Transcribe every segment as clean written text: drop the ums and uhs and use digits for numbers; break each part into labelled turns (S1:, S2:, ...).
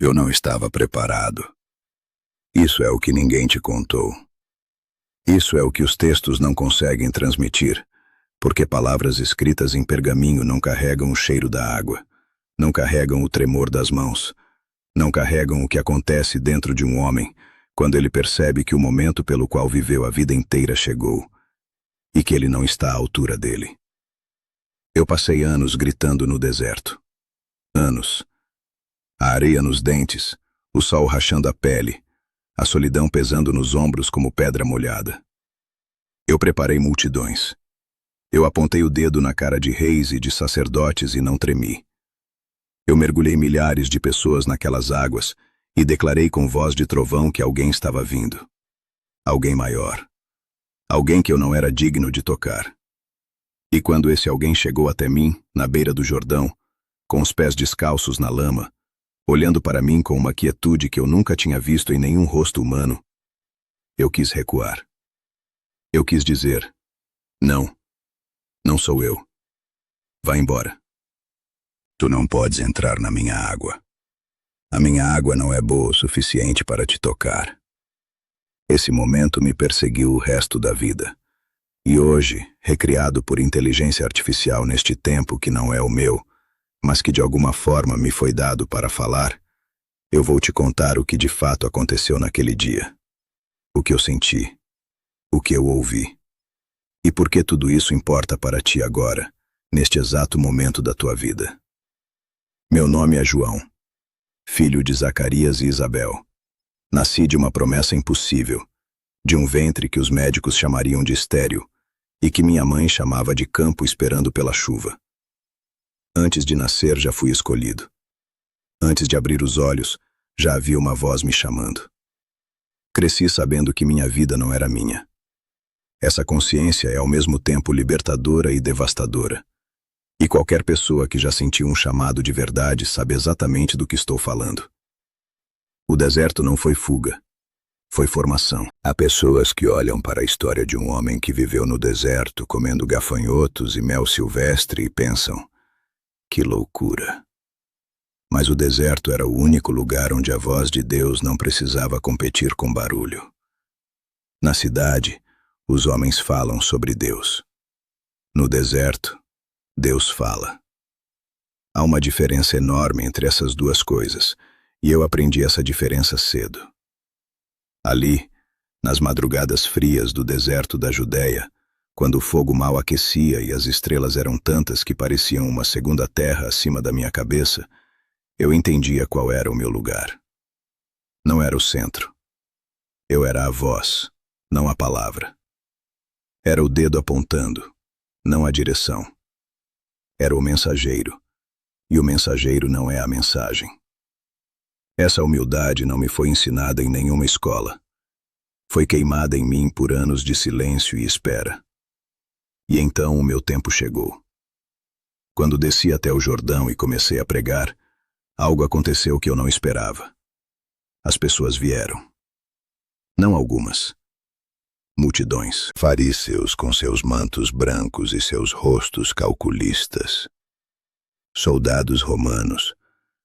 S1: Eu não estava preparado. Isso é o que ninguém te contou. Isso é o que os textos não conseguem transmitir, porque palavras escritas em pergaminho não carregam o cheiro da água, não carregam o tremor das mãos, não carregam o que acontece dentro de um homem quando ele percebe que o momento pelo qual viveu a vida inteira chegou e que ele não está à altura dele. Eu passei anos gritando no deserto. Anos. A areia nos dentes, o sol rachando a pele, a solidão pesando nos ombros como pedra molhada. Eu preparei multidões. Eu apontei o dedo na cara de reis e de sacerdotes e não tremi. Eu mergulhei milhares de pessoas naquelas águas e declarei com voz de trovão que alguém estava vindo. Alguém maior. Alguém que eu não era digno de tocar. E quando esse alguém chegou até mim, na beira do Jordão, com os pés descalços na lama, olhando para mim com uma quietude que eu nunca tinha visto em nenhum rosto humano, eu quis recuar. Eu quis dizer, não, não sou eu. Vá embora. Tu não podes entrar na minha água. A minha água não é boa o suficiente para te tocar. Esse momento me perseguiu o resto da vida. E hoje, recriado por inteligência artificial neste tempo que não é o meu, mas que de alguma forma me foi dado para falar, eu vou te contar o que de fato aconteceu naquele dia. O que eu senti. O que eu ouvi. E por que tudo isso importa para ti agora, neste exato momento da tua vida. Meu nome é João, filho de Zacarias e Isabel. Nasci de uma promessa impossível, de um ventre que os médicos chamariam de estéril e que minha mãe chamava de campo esperando pela chuva. Antes de nascer já fui escolhido. Antes de abrir os olhos, já havia uma voz me chamando. Cresci sabendo que minha vida não era minha. Essa consciência é ao mesmo tempo libertadora e devastadora. E qualquer pessoa que já sentiu um chamado de verdade sabe exatamente do que estou falando. O deserto não foi fuga, foi formação. Há pessoas que olham para a história de um homem que viveu no deserto comendo gafanhotos e mel silvestre e pensam, que loucura. Mas o deserto era o único lugar onde a voz de Deus não precisava competir com barulho. Na cidade, os homens falam sobre Deus. No deserto, Deus fala. Há uma diferença enorme entre essas duas coisas, e eu aprendi essa diferença cedo. Ali, nas madrugadas frias do deserto da Judéia, quando o fogo mal aquecia e as estrelas eram tantas que pareciam uma segunda terra acima da minha cabeça, eu entendia qual era o meu lugar. Não era o centro. Eu era a voz, não a palavra. Era o dedo apontando, não a direção. Era o mensageiro, e o mensageiro não é a mensagem. Essa humildade não me foi ensinada em nenhuma escola. Foi queimada em mim por anos de silêncio e espera. E então o meu tempo chegou. Quando desci até o Jordão e comecei a pregar, algo aconteceu que eu não esperava. As pessoas vieram. Não algumas. Multidões. Fariseus com seus mantos brancos e seus rostos calculistas. Soldados romanos,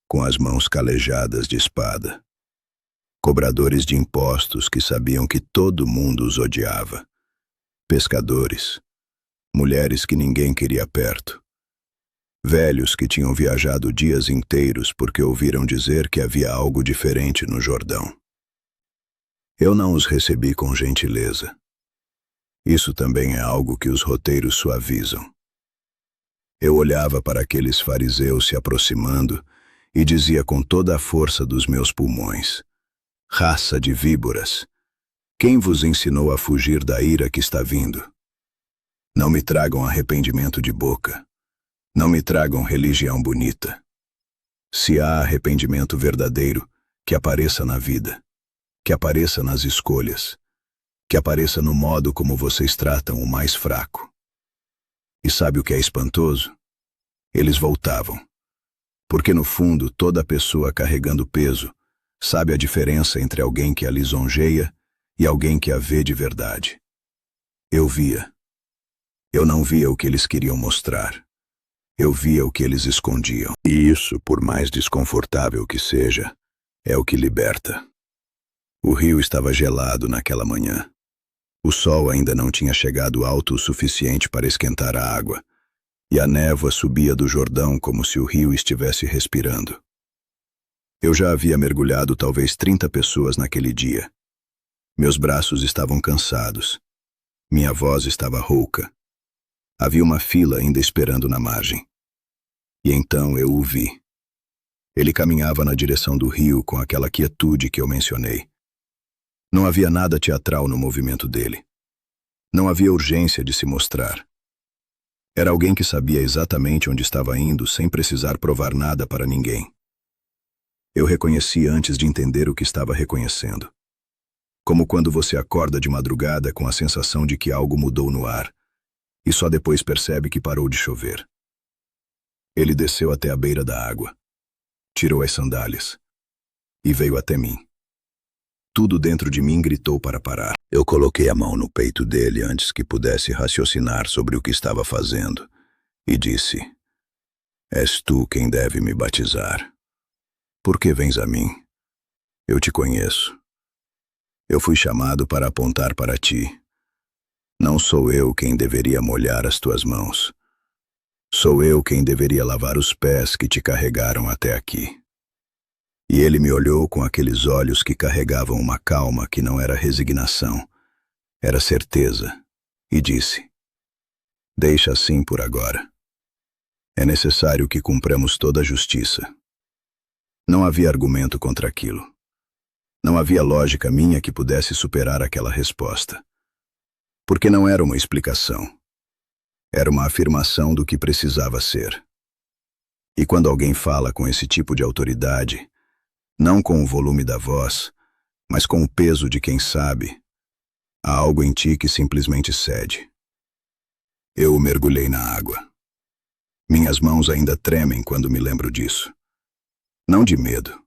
S1: com as mãos calejadas de espada. Cobradores de impostos que sabiam que todo mundo os odiava. Pescadores. Mulheres que ninguém queria perto. Velhos que tinham viajado dias inteiros porque ouviram dizer que havia algo diferente no Jordão. Eu não os recebi com gentileza. Isso também é algo que os roteiros suavizam. Eu olhava para aqueles fariseus se aproximando e dizia com toda a força dos meus pulmões, raça de víboras, quem vos ensinou a fugir da ira que está vindo? Não me tragam arrependimento de boca. Não me tragam religião bonita. Se há arrependimento verdadeiro, que apareça na vida, que apareça nas escolhas, que apareça no modo como vocês tratam o mais fraco. E sabe o que é espantoso? Eles voltavam. Porque no fundo toda pessoa carregando peso sabe a diferença entre alguém que a lisonjeia e alguém que a vê de verdade. Eu via. Eu não via o que eles queriam mostrar. Eu via o que eles escondiam. E isso, por mais desconfortável que seja, É o que liberta. O rio estava gelado naquela manhã. O sol ainda não tinha chegado alto o suficiente para esquentar a água, e a névoa subia do Jordão como se o rio estivesse respirando. Eu já havia mergulhado talvez 30 pessoas naquele dia. Meus braços estavam cansados. Minha voz estava rouca. Havia uma fila ainda esperando na margem. E então eu o vi. Ele caminhava na direção do rio com aquela quietude que eu mencionei. Não havia nada teatral no movimento dele. Não havia urgência de se mostrar. Era alguém que sabia exatamente onde estava indo sem precisar provar nada para ninguém. Eu reconheci antes de entender o que estava reconhecendo. Como quando você acorda de madrugada com a sensação de que algo mudou no ar, e só depois percebe que parou de chover. Ele desceu até a beira da água, tirou as sandálias e veio até mim. Tudo dentro de mim gritou para parar. Eu coloquei a mão no peito dele antes que pudesse raciocinar sobre o que estava fazendo e disse: És tu quem deve me batizar. Por que vens a mim? Eu te conheço. Eu fui chamado para apontar para ti. Não sou eu quem deveria molhar as tuas mãos. Sou eu quem deveria lavar os pés que te carregaram até aqui. E ele me olhou com aqueles olhos que carregavam uma calma que não era resignação, era certeza, e disse: Deixa assim por agora. É necessário que cumpramos toda a justiça. Não havia argumento contra aquilo. Não havia lógica minha que pudesse superar aquela resposta. Porque não era uma explicação. Era uma afirmação do que precisava ser. E quando alguém fala com esse tipo de autoridade, não com o volume da voz, mas com o peso de quem sabe, há algo em ti que simplesmente cede. Eu mergulhei na água. Minhas mãos ainda tremem quando me lembro disso. Não de medo.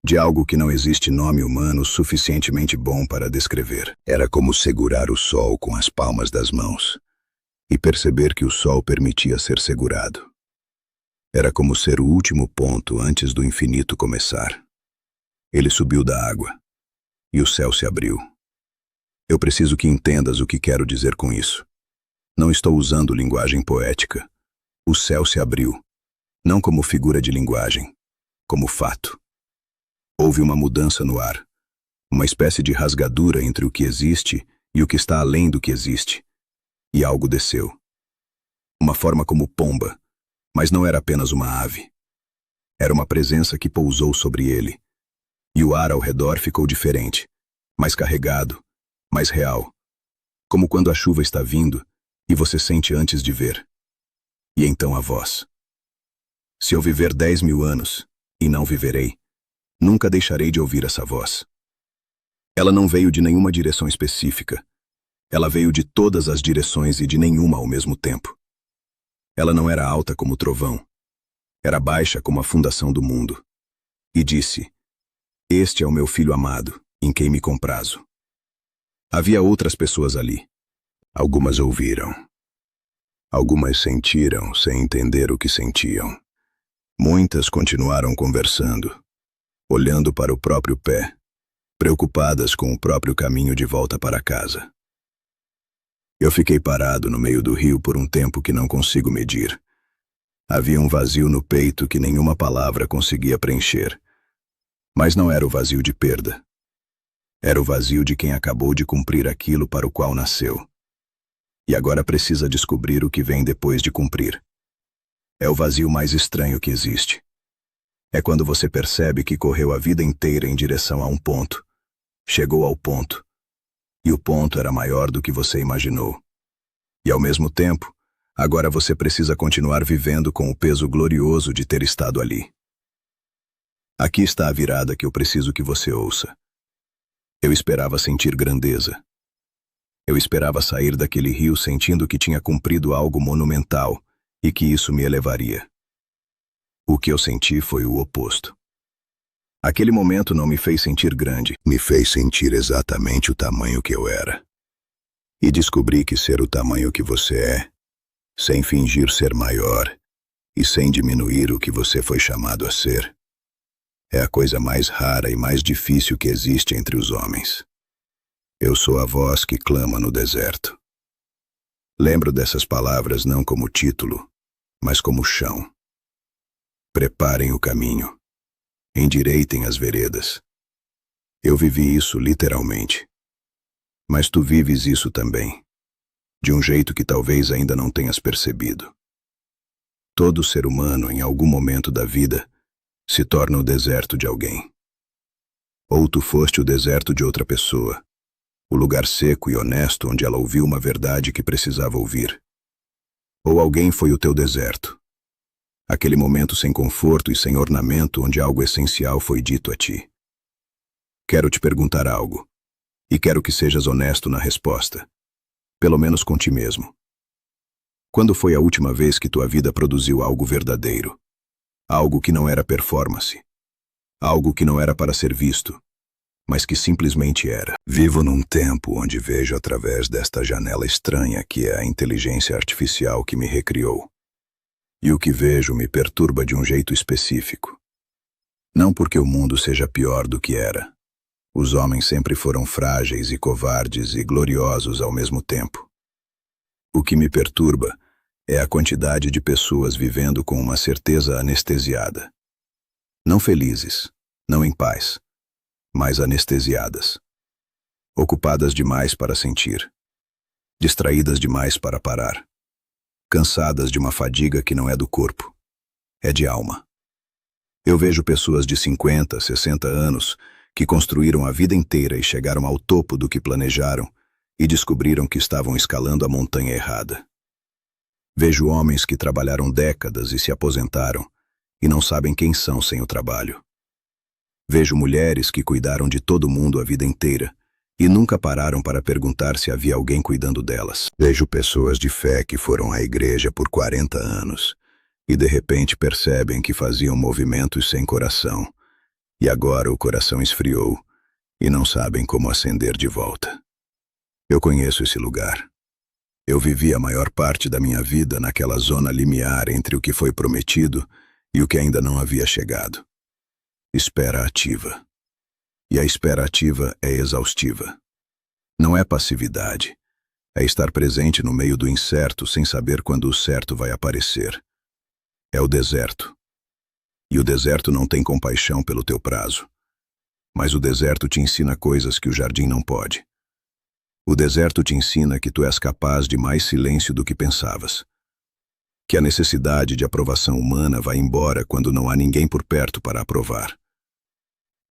S1: De algo que não existe nome humano suficientemente bom para descrever. Era como segurar o sol com as palmas das mãos e perceber que o sol permitia ser segurado. Era como ser o último ponto antes do infinito começar. Ele subiu da água e o céu se abriu. Eu preciso que entendas o que quero dizer com isso. Não estou usando linguagem poética. O céu se abriu, não como figura de linguagem, como fato. Houve uma mudança no ar, uma espécie de rasgadura entre o que existe e o que está além do que existe. E algo desceu. Uma forma como pomba, mas não era apenas uma ave. Era uma presença que pousou sobre ele. E o ar ao redor ficou diferente, mais carregado, mais real. Como quando a chuva está vindo e você sente antes de ver. E então a voz. Se eu viver 10.000 anos, e não viverei, nunca deixarei de ouvir essa voz. Ela não veio de nenhuma direção específica. Ela veio de todas as direções e de nenhuma ao mesmo tempo. Ela não era alta como o trovão. Era baixa como a fundação do mundo. E disse: Este é o meu filho amado, em quem me comprazo. Havia outras pessoas ali. Algumas ouviram. Algumas sentiram sem entender o que sentiam. Muitas continuaram conversando, olhando para o próprio pé, preocupadas com o próprio caminho de volta para casa. Eu fiquei parado no meio do rio por um tempo que não consigo medir. Havia um vazio no peito que nenhuma palavra conseguia preencher. Mas não era o vazio de perda. Era o vazio de quem acabou de cumprir aquilo para o qual nasceu. E agora precisa descobrir o que vem depois de cumprir. É o vazio mais estranho que existe. É quando você percebe que correu a vida inteira em direção a um ponto. Chegou ao ponto. E o ponto era maior do que você imaginou. E ao mesmo tempo, agora você precisa continuar vivendo com o peso glorioso de ter estado ali. Aqui está a virada que eu preciso que você ouça. Eu esperava sentir grandeza. Eu esperava sair daquele rio sentindo que tinha cumprido algo monumental e que isso me elevaria. O que eu senti foi o oposto. Aquele momento não me fez sentir grande, me fez sentir exatamente o tamanho que eu era. E descobri que ser o tamanho que você é, sem fingir ser maior e sem diminuir o que você foi chamado a ser, É a coisa mais rara e mais difícil que existe entre os homens. Eu sou a voz que clama no deserto. Lembro dessas palavras não como título, mas como chão. Preparem o caminho. Endireitem as veredas. Eu vivi isso literalmente. Mas tu vives isso também, de um jeito que talvez ainda não tenhas percebido. Todo ser humano, em algum momento da vida, se torna o deserto de alguém. Ou tu foste o deserto de outra pessoa, o lugar seco e honesto onde ela ouviu uma verdade que precisava ouvir. Ou alguém foi o teu deserto, aquele momento sem conforto e sem ornamento onde algo essencial foi dito a ti. Quero te perguntar algo, e quero que sejas honesto na resposta, pelo menos com ti mesmo. Quando foi a última vez que tua vida produziu algo verdadeiro? Algo que não era performance. Algo que não era para ser visto, mas que simplesmente era. Vivo num tempo onde vejo através desta janela estranha que é a inteligência artificial que me recriou. E o que vejo me perturba de um jeito específico. Não porque o mundo seja pior do que era. Os homens sempre foram frágeis e covardes e gloriosos ao mesmo tempo. O que me perturba é a quantidade de pessoas vivendo com uma certeza anestesiada. Não felizes, não em paz, mas anestesiadas. Ocupadas demais para sentir. Distraídas demais para parar. Cansadas de uma fadiga que não é do corpo, é de alma. Eu vejo pessoas de 50, 60 anos que construíram a vida inteira e chegaram ao topo do que planejaram e descobriram que estavam escalando a montanha errada. Vejo homens que trabalharam décadas e se aposentaram e não sabem quem são sem o trabalho. Vejo mulheres que cuidaram de todo mundo a vida inteira e nunca pararam para perguntar se havia alguém cuidando delas. Vejo pessoas de fé que foram à igreja por 40 anos e de repente percebem que faziam movimentos sem coração e agora o coração esfriou e não sabem como acender de volta. Eu conheço esse lugar. Eu vivi a maior parte da minha vida naquela zona limiar entre o que foi prometido e o que ainda não havia chegado. Espera ativa. E a espera ativa é exaustiva. Não é passividade. É estar presente no meio do incerto sem saber quando o certo vai aparecer. É o deserto. E o deserto não tem compaixão pelo teu prazo. Mas o deserto te ensina coisas que o jardim não pode. O deserto te ensina que tu és capaz de mais silêncio do que pensavas. Que a necessidade de aprovação humana vai embora quando não há ninguém por perto para aprovar.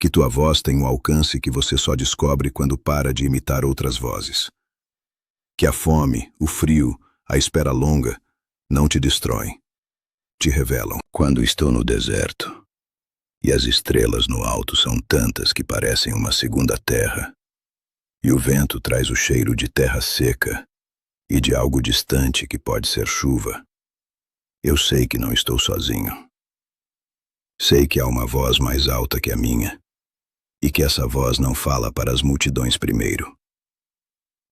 S1: Que tua voz tem um alcance que você só descobre quando para de imitar outras vozes. Que a fome, o frio, a espera longa não te destroem. Te revelam. Quando estou no deserto e as estrelas no alto são tantas que parecem uma segunda terra, e o vento traz o cheiro de terra seca e de algo distante que pode ser chuva, eu sei que não estou sozinho. Sei que há uma voz mais alta que a minha, e que essa voz não fala para as multidões primeiro.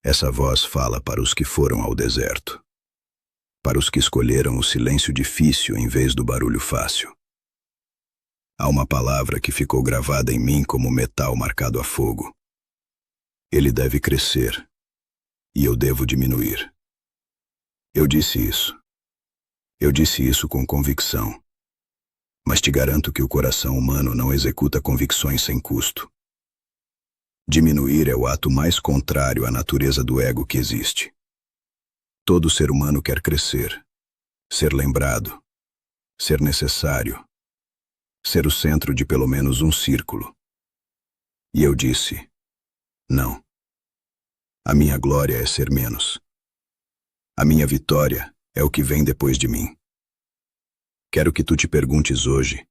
S1: Essa voz fala para os que foram ao deserto, para os que escolheram o silêncio difícil em vez do barulho fácil. Há uma palavra que ficou gravada em mim como metal marcado a fogo. Ele deve crescer, e eu devo diminuir. Eu disse isso. Eu disse isso com convicção. Mas te garanto que o coração humano não executa convicções sem custo. Diminuir é o ato mais contrário à natureza do ego que existe. Todo ser humano quer crescer, ser lembrado, ser necessário, ser o centro de pelo menos um círculo. E eu disse: não. A minha glória é ser menos. A minha vitória é o que vem depois de mim. Quero que tu te perguntes hoje,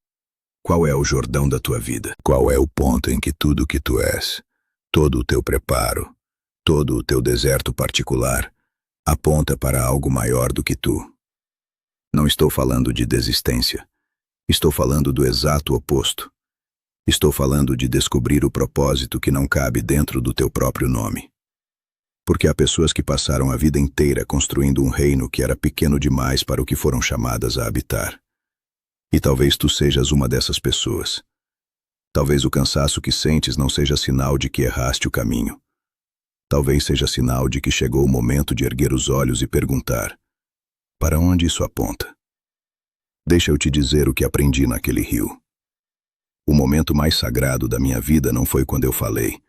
S1: qual é o Jordão da tua vida? Qual é o ponto em que tudo o que tu és, todo o teu preparo, todo o teu deserto particular, aponta para algo maior do que tu? Não estou falando de desistência. Estou falando do exato oposto. Estou falando de descobrir o propósito que não cabe dentro do teu próprio nome. Porque há pessoas que passaram a vida inteira construindo um reino que era pequeno demais para o que foram chamadas a habitar. E talvez tu sejas uma dessas pessoas. Talvez o cansaço que sentes não seja sinal de que erraste o caminho. Talvez seja sinal de que chegou o momento de erguer os olhos e perguntar: para onde isso aponta? Deixa eu te dizer o que aprendi naquele rio. O momento mais sagrado da minha vida não foi quando eu falei.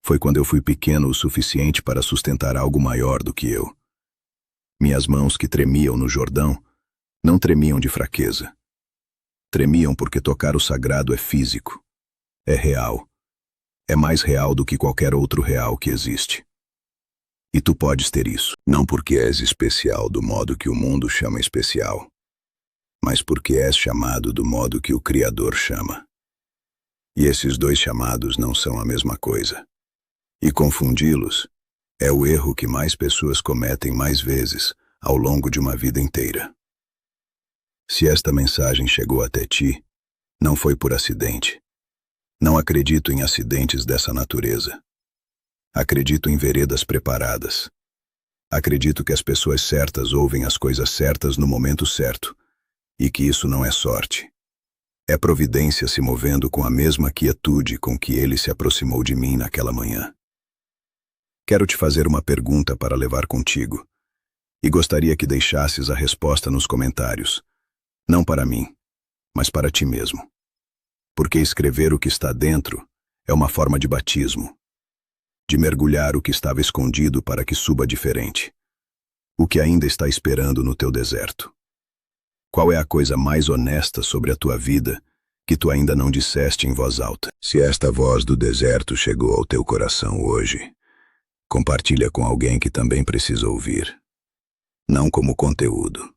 S1: Foi quando eu fui pequeno o suficiente para sustentar algo maior do que eu. Minhas mãos que tremiam no Jordão não tremiam de fraqueza. Tremiam porque tocar o sagrado é físico. É real. É mais real do que qualquer outro real que existe. E tu podes ter isso, não porque és especial do modo que o mundo chama especial, mas porque és chamado do modo que o Criador chama. E esses dois chamados não são a mesma coisa. E confundi-los é o erro que mais pessoas cometem mais vezes ao longo de uma vida inteira. Se esta mensagem chegou até ti, não foi por acidente. Não acredito em acidentes dessa natureza. Acredito em veredas preparadas. Acredito que as pessoas certas ouvem as coisas certas no momento certo, e que isso não é sorte. É providência se movendo com a mesma quietude com que ele se aproximou de mim naquela manhã. Quero te fazer uma pergunta para levar contigo, e gostaria que deixasses a resposta nos comentários, não para mim, mas para ti mesmo. Porque escrever o que está dentro é uma forma de batismo, de mergulhar o que estava escondido para que suba diferente, o que ainda está esperando no teu deserto. Qual é a coisa mais honesta sobre a tua vida que tu ainda não disseste em voz alta? Se esta voz do deserto chegou ao teu coração hoje, compartilha com alguém que também precisa ouvir. Não como conteúdo,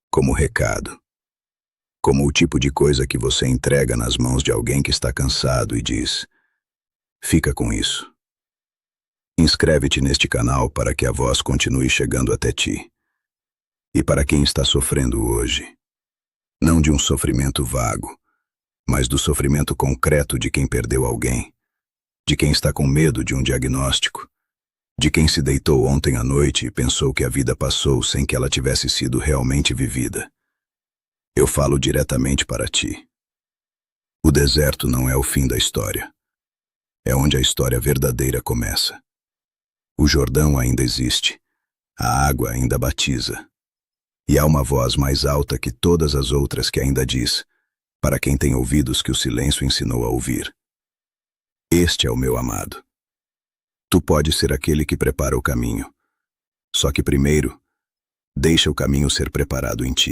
S1: como recado. Como o tipo de coisa que você entrega nas mãos de alguém que está cansado e diz: fica com isso. Inscreve-te neste canal para que a voz continue chegando até ti. E para quem está sofrendo hoje, não de um sofrimento vago, mas do sofrimento concreto de quem perdeu alguém, de quem está com medo de um diagnóstico, de quem se deitou ontem à noite e pensou que a vida passou sem que ela tivesse sido realmente vivida. Eu falo diretamente para ti. O deserto não é o fim da história. É onde a história verdadeira começa. O Jordão ainda existe. A água ainda batiza. E há uma voz mais alta que todas as outras que ainda diz, para quem tem ouvidos que o silêncio ensinou a ouvir: este é o meu amado. Tu podes ser aquele que prepara o caminho. Só que primeiro, deixa o caminho ser preparado em ti.